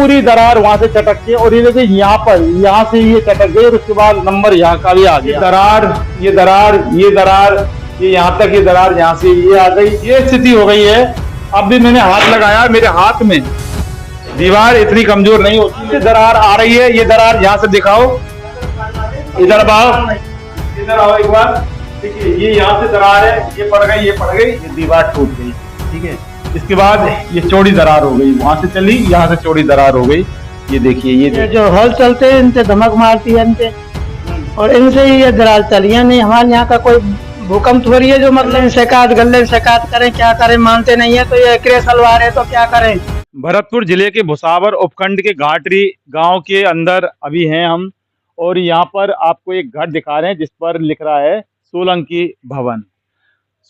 पूरी दरार वहां से चटक के, और ये देखिए यहाँ पर, यहाँ से ये चटक गई और उसके बाद नंबर यहाँ का भी आ गया। दरार, ये दरार, ये दरार, ये यहाँ तक, ये दरार यहाँ से ये आ गई, ये स्थिति हो गई है। अब भी मैंने हाथ लगाया, मेरे हाथ में दीवार इतनी कमजोर नहीं होती। ये दरार आ रही है, ये दरार यहाँ से दिखाओ, इधर आओ, इधर आओ एक बार। देखिए ये यहाँ से दरार है, ये पड़ गई, ये पड़ गई, ये दीवार टूट गई। ठीक है, इसके बाद ये चौड़ी दरार हो गई, वहां से चली, यहाँ से चौड़ी दरार हो गई। ये देखिए, ये जो हॉल चलते हैं इनसे धमक मारती है इनसे, और इनसे ही ये दरार चली है। नहीं हमारे यहाँ का कोई भूकंप थोड़ी है जो मतलब शिकायत गले शिकायत करें, क्या करें, मानते नहीं है तो ये एकरे सलवार है तो क्या करें। भरतपुर जिले के भुसावर उपखंड के घाटरी गांव के अंदर अभी हैं हम, और यहाँ पर आपको एक घर दिखा रहे हैं जिस पर लिख रहा है सोलंकी भवन।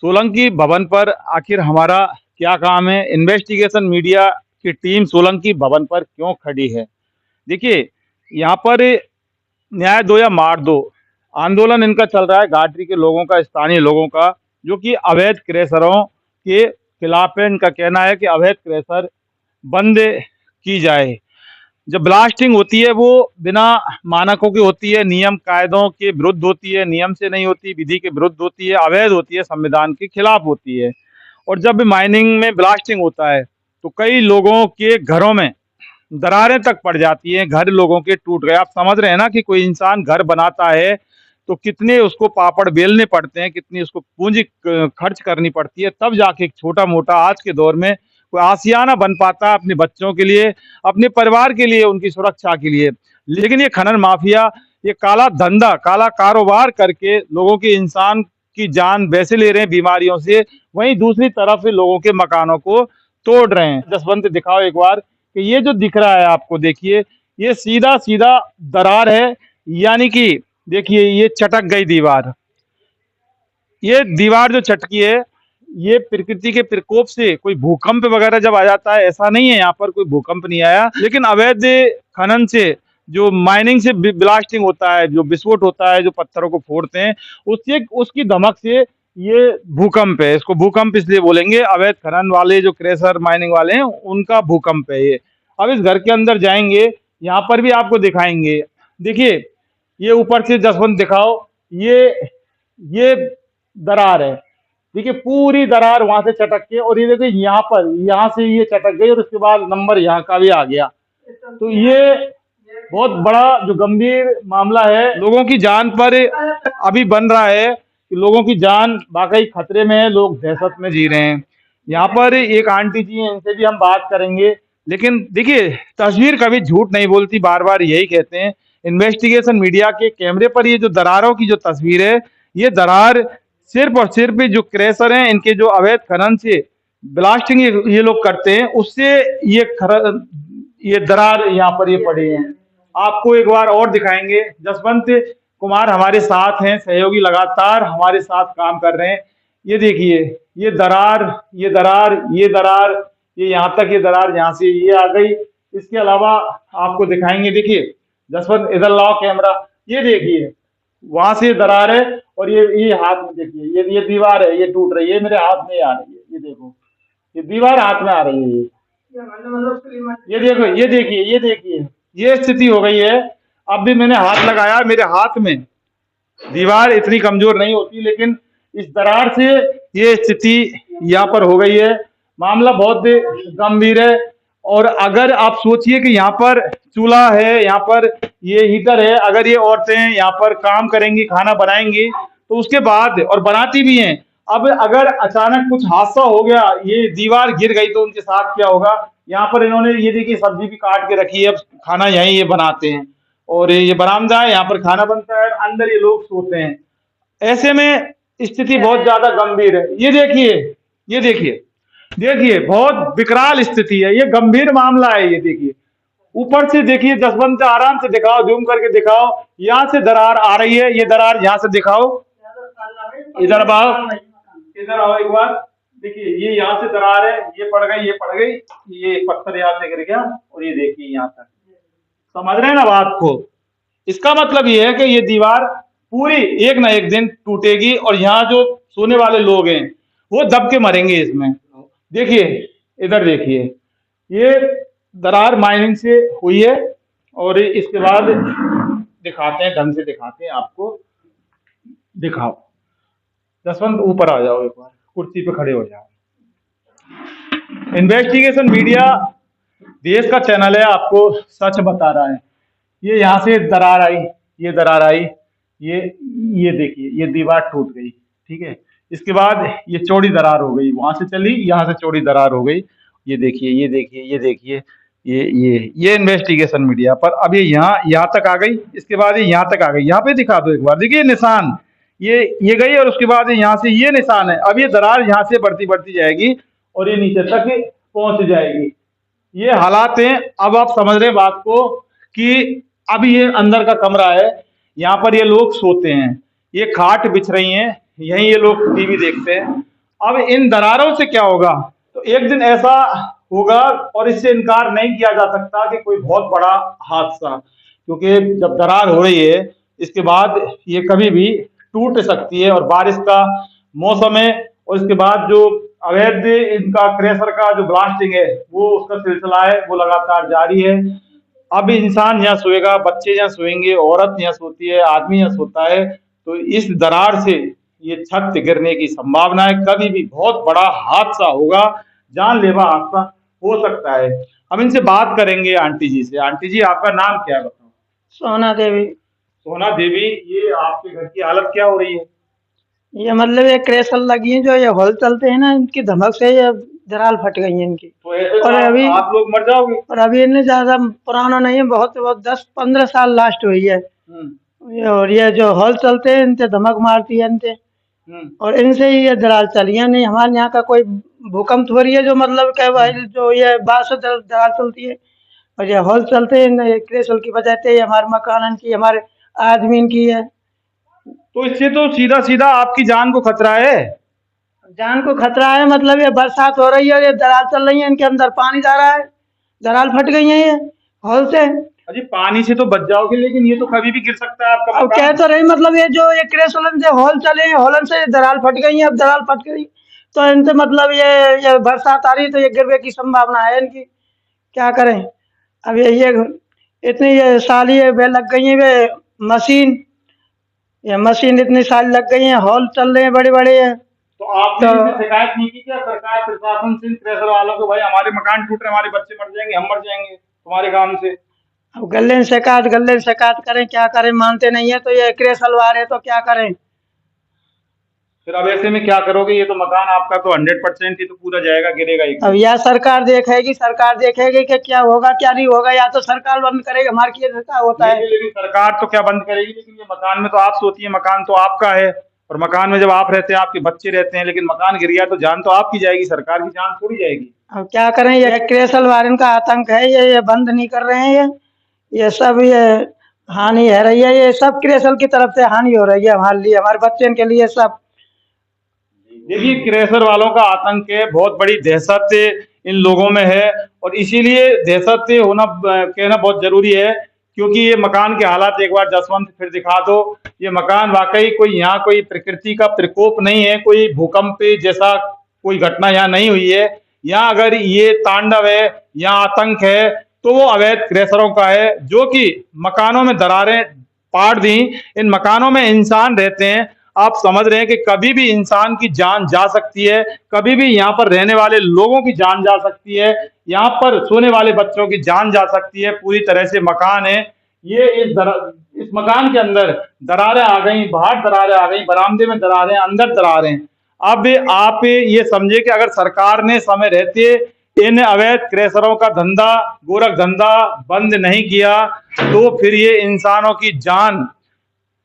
सोलंकी भवन पर आखिर हमारा क्या काम है? इन्वेस्टिगेशन मीडिया की टीम सोलंकी भवन पर क्यों खड़ी है? देखिए, यहाँ पर न्याय दो या मार दो आंदोलन इनका चल रहा है, घाटरी के लोगों का, स्थानीय लोगों का, जो कि अवैध क्रैशरों के खिलाफ है। इनका कहना है कि अवैध क्रैशर बंद की जाए। जब ब्लास्टिंग होती है वो बिना मानकों की होती है, नियम कायदों के विरुद्ध होती है, नियम से नहीं होती, विधि के विरुद्ध होती है, अवैध होती है, संविधान के खिलाफ होती है। और जब माइनिंग में ब्लास्टिंग होता है तो कई लोगों के घरों में दरारें तक पड़ जाती हैं, घर लोगों के टूट गए। आप समझ रहे हैं ना कि कोई इंसान घर बनाता है तो कितने उसको पापड़ बेलने पड़ते हैं, कितनी उसको पूंजी खर्च करनी पड़ती है, तब जाके एक छोटा मोटा आज के दौर में कोई आशियाना बन पाता है अपने बच्चों के लिए, अपने परिवार के लिए, उनकी सुरक्षा के लिए। लेकिन ये खनन माफिया, ये काला धंधा, काला कारोबार करके लोगों की, इंसान की जान वैसे ले रहे हैं बीमारियों से, वहीं दूसरी तरफ लोगों के मकानों को तोड़ रहे हैं। जसवंत दिखाओ एक बार कि ये जो दिख रहा है आपको, देखिए ये सीधा सीधा दरार है, यानी कि देखिए ये चटक गई दीवार। ये दीवार जो चटकी है ये प्रकृति के प्रकोप से, कोई भूकंप वगैरह जब आ जाता है ऐसा नहीं है, यहाँ पर कोई भूकंप नहीं आया, लेकिन अवैध खनन से, जो माइनिंग से ब्लास्टिंग होता है, जो विस्फोट होता है, जो पत्थरों को फोड़ते हैं, उससे, उसकी धमक से ये भूकंप है। इसको भूकंप इसलिए बोलेंगे, अवैध खनन वाले जो क्रैशर माइनिंग वाले हैं उनका भूकंप है ये। अब इस घर के अंदर जाएंगे, यहाँ पर भी आपको दिखाएंगे। देखिए ये ऊपर से जसवंत दिखाओ, ये दरार है, देखिए पूरी दरार वहां से चटक के, और ये देखिए यहाँ पर, यहाँ से ये चटक गई और उसके बाद नंबर यहाँ का भी आ गया। तो ये बहुत बड़ा जो गंभीर मामला है, लोगों की जान पर अभी बन रहा है कि लोगों की जान वाकई खतरे में है, लोग दहशत में जी रहे हैं। यहाँ पर एक आंटी जी हैं, इनसे भी हम बात करेंगे। लेकिन देखिए तस्वीर कभी झूठ नहीं बोलती, बार बार यही कहते हैं। इन्वेस्टिगेशन मीडिया के कैमरे पर ये जो दरारों की जो तस्वीर है, ये दरार सिर्फ और सिर्फ जो क्रैशर हैं, इनके जो अवैध खनन से ब्लास्टिंग ये लोग करते हैं, उससे ये दरार यहाँ पर ये पड़े हैं। आपको एक बार और दिखाएंगे। जसवंत कुमार हमारे साथ हैं, सहयोगी लगातार हमारे साथ काम कर रहे हैं। ये देखिए ये दरार, ये दरार, ये दरार, ये यहाँ तक, ये दरार यहाँ से ये आ गई। इसके अलावा आपको दिखाएंगे, देखिए जसवंत इधर लाओ कैमरा, ये देखिए वहां से दरार है, और ये हाथ में देखिए, ये दीवार है, ये टूट रही है, मेरे हाथ में आ रही है, ये देखो ये दीवार हाथ में आ रही है, ये देखो, ये देखिए, ये देखिए ये स्थिति हो गई है। अब भी मैंने हाथ लगाया, मेरे हाथ में दीवार इतनी कमजोर नहीं होती, लेकिन इस दरार से ये स्थिति यहाँ पर हो गई है। मामला बहुत गंभीर है। और अगर आप सोचिए कि यहाँ पर चूल्हा है, यहाँ पर ये हीटर है, अगर ये औरतें यहाँ पर काम करेंगी, खाना बनाएंगी, तो उसके बाद, और बनाती भी हैं, अब अगर अचानक कुछ हादसा हो गया, ये दीवार गिर गई, तो उनके साथ क्या होगा? यहाँ पर इन्होंने ये देखिए सब्जी भी काट के रखी है, अब खाना यहीं ये बनाते हैं, और ये बरामदा है, यहाँ पर खाना बनता है, अंदर ये लोग सोते हैं। ऐसे में स्थिति बहुत ज्यादा गंभीर है। ये देखिए, ये देखिए, देखिए बहुत विकराल स्थिति है, ये गंभीर मामला है। ये देखिए ऊपर से, देखिए जसवंत आराम से दिखाओ, जूम करके दिखाओ, यहाँ से दरार आ रही है, ये दरार यहाँ से दिखाओ, इधर आओ, इधर आओ एक बार। देखिए ये यहाँ से दरार है, ये पड़ गई, ये पड़ गई, ये पत्थर यहाँ से गिर गया, और ये देखिए यहाँ तक। समझ रहे हैं ना बात को? इसका मतलब ये है कि ये दीवार पूरी एक ना एक दिन टूटेगी, और यहाँ जो सोने वाले लोग हैं वो दब के मरेंगे इसमें। देखिए इधर देखिए, ये दरार माइनिंग से हुई है। और इसके बाद दिखाते हैं, ढंग से दिखाते हैं आपको। दिखाओ जसवंत, ऊपर आ जाओ, एक बार कुर्सी पे खड़े हो जाओ। इन्वेस्टिगेशन मीडिया देश का चैनल है, आपको सच बता रहा है। ये यहाँ से दरार आई, ये दरार आई, ये देखिए, ये दीवार टूट गई, ठीक है। इसके बाद ये चौड़ी दरार हो गई, वहां से चली, यहाँ से चौड़ी दरार हो गई। ये देखिए, ये देखिए, ये देखिए, ये इन्वेस्टिगेशन मीडिया पर अब ये यहाँ तक आ गई। इसके बाद ये यहाँ तक आ गई। यहाँ पे दिखा दो एक बार, देखिए निशान, ये गई, और उसके बाद यहाँ से ये निशान है। अब ये दरार यहाँ से बढ़ती बढ़ती जाएगी और ये नीचे तक पहुंच जाएगी। ये हालात हैं। अब आप समझ रहे हैं बात को कि अब ये अंदर का कमरा है, यहाँ पर ये लोग सोते हैं, ये खाट बिछ रही हैं, यहीं ये लोग टीवी देखते हैं। अब इन दरारों से क्या होगा, तो एक दिन ऐसा होगा, और इससे इनकार नहीं किया जा सकता कि कोई बहुत बड़ा हादसा, क्योंकि जब दरार हो रही है इसके बाद ये कभी भी टूट सकती है। और बारिश का मौसम है, और इसके बाद जो अवैध इनका क्रेशर का जो ब्लास्टिंग है वो उसका सिलसिला है, वो लगातार जारी है। अब इंसान यहाँ सोएगा, बच्चे यहाँ सोएंगे, औरत यहाँ सोती है, आदमी यहाँ सोता है, तो इस दरार से ये छत गिरने की संभावना है। कभी भी बहुत बड़ा हादसा होगा, जानलेवा हादसा हो सकता है। हम इनसे बात करेंगे आंटी जी से। आंटी जी, आपका नाम क्या है, बताओ। सोना देवी। सोना देवी, ये आपके घर की हालत क्या हो रही है? ये मतलब ये क्रेशल लगी है, जो ये हॉल चलते हैं ना, इनकी धमक से ये दरार फट गई है इनकी। तो ऐसे और अभी आप लोग मर जाओगे। और अभी इन्हें ज्यादा पुराना नहीं है, बहुत बहुत 10-15 साल लास्ट हुई है। और ये जो हॉल चलते हैं इनसे धमक मारती है इनसे, और इनसे ही ये दरार चली है। नहीं, हमारे यहाँ का कोई भूकंप हो रही है जो मतलब क्या भाई, जो ये बात से दरार चलती है, और ये हॉल चलते हैं क्रेशल की वजह से हमारे मकान की, हमारे आदमी की है। तो इससे तो सीधा सीधा आपकी जान को खतरा है। जान को खतरा है, मतलब ये बरसात हो रही है, ये दरार चल रही है, इनके अंदर पानी जा रहा है, दरार फट गई है ये हॉल से। अजी, पानी से तो बच जाओगे, लेकिन ये तो कभी भी गिर सकता है आपका अब मकान। कह तो रही, मतलब ये जो ये क्रेशलन से हॉल चले हैं, हॉलन से दरार फट गई है। अब दरार फट गई तो इनसे मतलब ये बरसात आ रही है तो ये गिरने की संभावना है इनकी। क्या करें अब, ये इतनी ये साली वे लग गई है, वे मशीन, ये मशीन इतनी सारी लग गई है, हॉल चल रहे हैं बड़े बड़े हैं। तो आपने इनसे शिकायत नहीं की क्या, सरकार प्रशासन से, क्रेशर वालों को, भाई हमारे मकान टूट रहे, हमारे बच्चे मर जाएंगे, हम मर जाएंगे तुम्हारे काम से? अब गले से शिकायत करें, क्या करें, मानते नहीं है। तो ये क्रेशल वाले हैं, तो क्या करें। फिर अब ऐसे में क्या करोगे? ये तो मकान आपका तो 100% ही तो पूरा जाएगा, गिरेगा ही। अब या सरकार देखेगी कि क्या होगा क्या नहीं होगा, या तो सरकार बंद करेगी, हमारे लिए क्या होता है। लेकिन सरकार तो क्या बंद करेगी, लेकिन ये मकान में तो आप सोती है, मकान तो आपका है, और मकान में जब आप रहते हैं, आपके बच्चे रहते हैं, लेकिन मकान गिर गया तो जान तो आपकी जाएगी, सरकार की जान थोड़ी जाएगी। अब क्या करें, ये क्रेशल वाले का आतंक है, ये बंद नहीं कर रहे हैं। ये सब ये हानि है रही है, ये सब क्रेशल की तरफ से हानि हो रही है हमारे लिए, हमारे बच्चों के लिए सब। देखिए, क्रेशर वालों का आतंक है, बहुत बड़ी दहशत इन लोगों में है, और इसीलिए दहशत होना कहना बहुत जरूरी है। क्योंकि ये मकान के हालात एक बार जसवंत फिर दिखा दो। ये मकान वाकई कोई यहाँ कोई प्रकृति का प्रकोप नहीं है, कोई भूकंप जैसा कोई घटना यहाँ नहीं हुई है। यहाँ अगर ये तांडव है, यहाँ आतंक है, तो वो अवैध क्रेशरों का है, जो कि मकानों में दरारें पाड़ दी। इन मकानों में इंसान रहते हैं, आप समझ रहे हैं कि कभी भी इंसान की जान जा सकती है, कभी भी यहाँ पर रहने वाले लोगों की जान जा सकती है, यहाँ पर सोने वाले बच्चों की जान जा सकती है। पूरी तरह से मकान है ये, इस मकान के अंदर दरारें आ गई, बाहर दरारें आ गई, बरामदे में दरारें, अंदर दरारें। अब आप ये समझे कि अगर सरकार ने समय रहते इन अवैध क्रेशरों का धंधा, गोरख धंधा बंद नहीं किया, तो फिर ये इंसानों की जान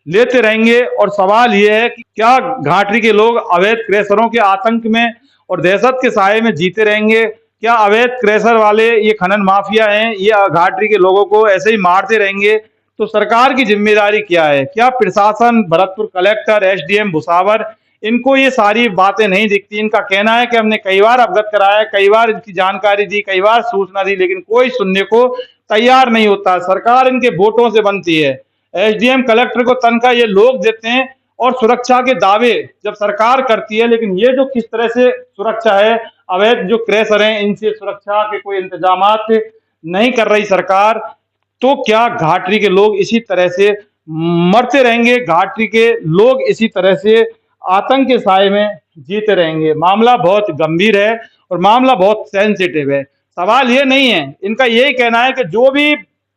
लेते रहेंगे। और सवाल ये है कि क्या घाटी के लोग अवैध क्रेशरों के आतंक में और दहशत के साये में जीते रहेंगे? क्या अवैध क्रेशर वाले ये खनन माफिया हैं, ये घाटी के लोगों को ऐसे ही मारते रहेंगे? तो सरकार की जिम्मेदारी क्या है? क्या प्रशासन, भरतपुर कलेक्टर, एसडीएम भुसावर, इनको ये सारी बातें नहीं दिखती? इनका कहना है कि हमने कई बार अवगत कराया, कई बार इनकी जानकारी दी, कई बार सूचना दी, लेकिन कोई सुनने को तैयार नहीं होता। सरकार इनके वोटों से बनती है, एसडीएम कलेक्टर को तनख्वाह ये लोग देते हैं, और सुरक्षा के दावे जब सरकार करती है, लेकिन ये जो किस तरह से सुरक्षा है, अवैध जो क्रेशर हैं इनसे सुरक्षा के कोई इंतजामात नहीं कर रही सरकार, तो क्या घाटी के लोग इसी तरह से मरते रहेंगे, घाटी के लोग इसी तरह से आतंक के साए में जीते रहेंगे। मामला बहुत गंभीर है और मामला बहुत सेंसिटिव है। सवाल ये नहीं है, इनका यही कहना है कि जो भी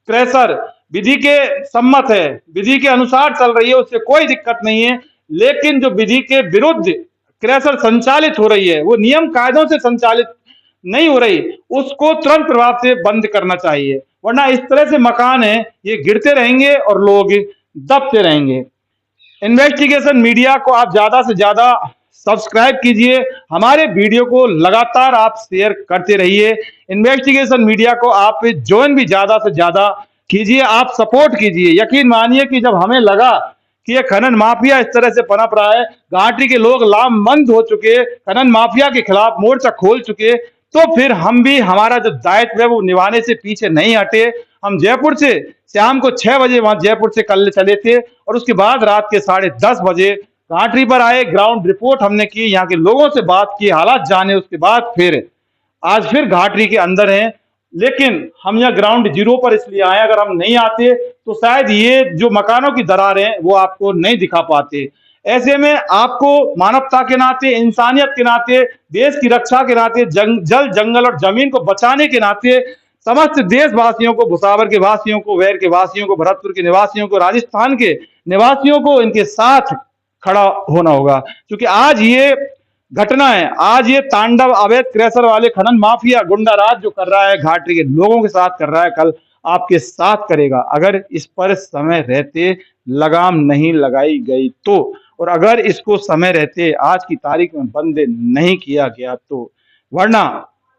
प्रेशर विधि के सम्मत है, विधि के अनुसार चल रही है, उससे कोई दिक्कत नहीं है, लेकिन जो विधि के विरुद्ध क्रैशर संचालित हो रही है, वो नियम कायदों से संचालित नहीं हो रही, उसको तुरंत प्रभाव से बंद करना चाहिए, वरना इस तरह से मकान है ये गिरते रहेंगे और लोग दबते रहेंगे। इन्वेस्टिगेशन मीडिया को आप ज्यादा से ज्यादा सब्सक्राइब कीजिए, हमारे वीडियो को लगातार आप शेयर करते रहिए। इन्वेस्टिगेशन मीडिया को आप ज्वाइन भी ज्यादा से ज्यादा कीजिए, आप सपोर्ट कीजिए। यकीन मानिए कि जब हमें लगा कि ये खनन माफिया इस तरह से पनप रहा है, घाटी के लोग लामबंद हो चुके, खनन माफिया के खिलाफ मोर्चा खोल चुके, तो फिर हम भी हमारा जो दायित्व है वो निभाने से पीछे नहीं हटे। हम जयपुर से शाम को 6 बजे वहां जयपुर से कल चले थे और उसके बाद रात के 10:30 बजे घाटी पर आए, ग्राउंड रिपोर्ट हमने की, यहाँ के लोगों से बात की, हालात जाने, उसके बाद फिर आज फिर घाटी के अंदर हैं। लेकिन हम यहाँ ग्राउंड जीरो पर इसलिए आए, अगर हम नहीं आते तो शायद ये जो मकानों की दरारें हैं वो आपको नहीं दिखा पाते। ऐसे में आपको मानवता के नाते, इंसानियत के नाते, देश की रक्षा के नाते, जल जंगल और जमीन को बचाने के नाते समस्त देशवासियों को, भुसावर के वासियों को, वेर के वासियों को, भरतपुर के निवासियों को, राजस्थान के निवासियों को इनके साथ खड़ा होना होगा। क्योंकि आज ये घटना है, आज ये तांडव अवैध क्रैशर वाले खनन माफिया गुंडा राज जो कर रहा है, घाटी के लोगों के साथ कर रहा है, कल आपके साथ करेगा अगर इस पर समय रहते लगाम नहीं लगाई गई तो, और अगर इसको समय रहते आज की तारीख में बंद नहीं किया गया तो। वरना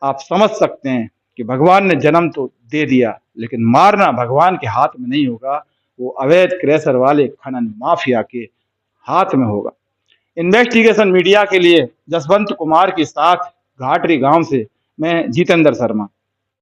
आप समझ सकते हैं कि भगवान ने जन्म तो दे दिया, लेकिन मारना भगवान के हाथ में नहीं होगा, वो अवैध क्रैशर वाले खनन माफिया के हाथ में होगा। इन्वेस्टिगेशन मीडिया के लिए जसवंत कुमार के साथ घाटरी गांव से मैं जितेंद्र शर्मा।